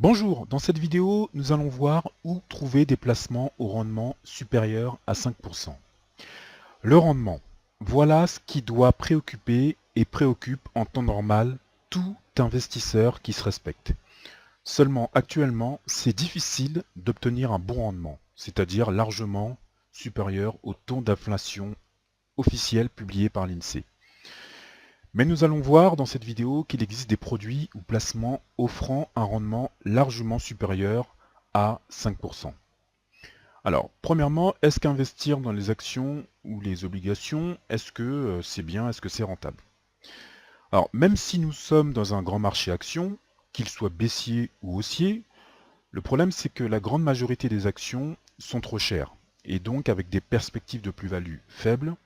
Bonjour, dans cette vidéo, nous allons voir où trouver des placements au rendement supérieur à 5%. Le rendement, voilà ce qui doit préoccuper et préoccupe en temps normal tout investisseur qui se respecte. Seulement actuellement, c'est difficile d'obtenir un bon rendement, c'est-à-dire largement supérieur au taux d'inflation officiel publié par l'INSEE. Mais nous allons voir dans cette vidéo qu'il existe des produits ou placements offrant un rendement largement supérieur à 5%. Alors, premièrement, est-ce qu'investir dans les actions ou les obligations, est-ce que c'est bien, est-ce que c'est rentable? Alors, même si nous sommes dans un grand marché actions, qu'il soit baissier ou haussier, le problème c'est que la grande majorité des actions sont trop chères, et donc avec des perspectives de plus-value faibles.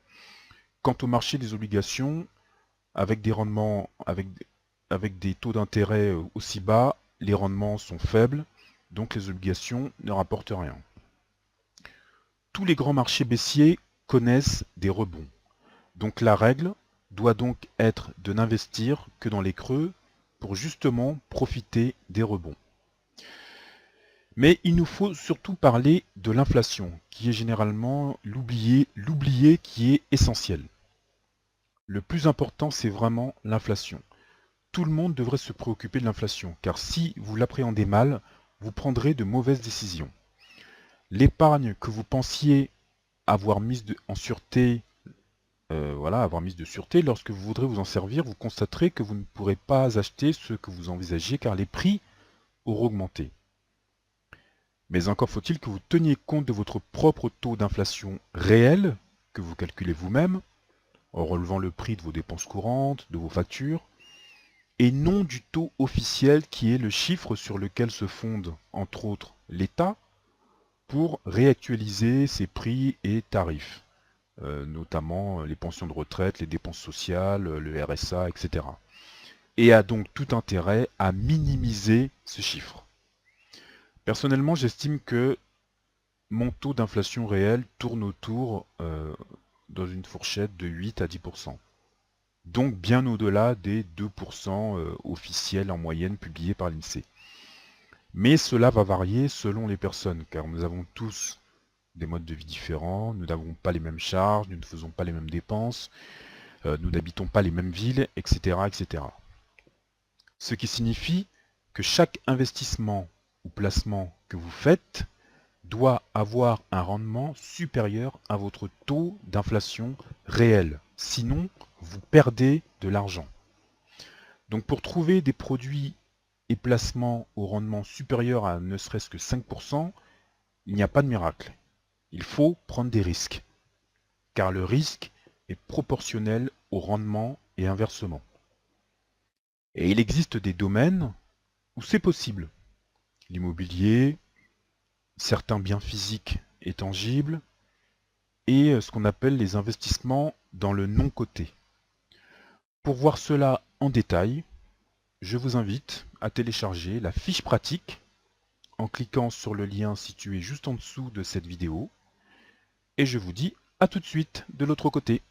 Quant au marché des obligations, avec des rendements, avec des taux d'intérêt aussi bas, les rendements sont faibles, donc les obligations ne rapportent rien. Tous les grands marchés baissiers connaissent des rebonds. Donc la règle doit donc être de n'investir que dans les creux pour justement profiter des rebonds. Mais il nous faut surtout parler de l'inflation, qui est généralement l'oublié qui est essentiel. Le plus important, c'est vraiment l'inflation. Tout le monde devrait se préoccuper de l'inflation, car si vous l'appréhendez mal, vous prendrez de mauvaises décisions. L'épargne que vous pensiez avoir mise en sûreté, avoir mise de sûreté, lorsque vous voudrez vous en servir, vous constaterez que vous ne pourrez pas acheter ce que vous envisagiez, car les prix auront augmenté. Mais encore faut-il que vous teniez compte de votre propre taux d'inflation réel, que vous calculez vous-même, en relevant le prix de vos dépenses courantes, de vos factures, et non du taux officiel qui est le chiffre sur lequel se fonde, entre autres, l'État pour réactualiser ses prix et tarifs, notamment les pensions de retraite, les dépenses sociales, le RSA, etc. Et a donc tout intérêt à minimiser ce chiffre. Personnellement, j'estime que mon taux d'inflation réel tourne autour dans une fourchette de 8 à 10%. Donc bien au-delà des 2% officiels en moyenne publiés par l'INSEE. Mais cela va varier selon les personnes, car nous avons tous des modes de vie différents, nous n'avons pas les mêmes charges, nous ne faisons pas les mêmes dépenses, nous n'habitons pas les mêmes villes, etc., etc. Ce qui signifie que chaque investissement ou placement que vous faites doit avoir un rendement supérieur à votre taux d'inflation réel. Sinon, vous perdez de l'argent. Donc pour trouver des produits et placements au rendement supérieur à ne serait-ce que 5%, il n'y a pas de miracle. Il faut prendre des risques, car le risque est proportionnel au rendement et inversement. Et il existe des domaines où c'est possible. L'immobilier, certains biens physiques et tangibles, et ce qu'on appelle les investissements dans le non coté. Pour voir cela en détail, je vous invite à télécharger la fiche pratique en cliquant sur le lien situé juste en dessous de cette vidéo. Et je vous dis à tout de suite de l'autre côté.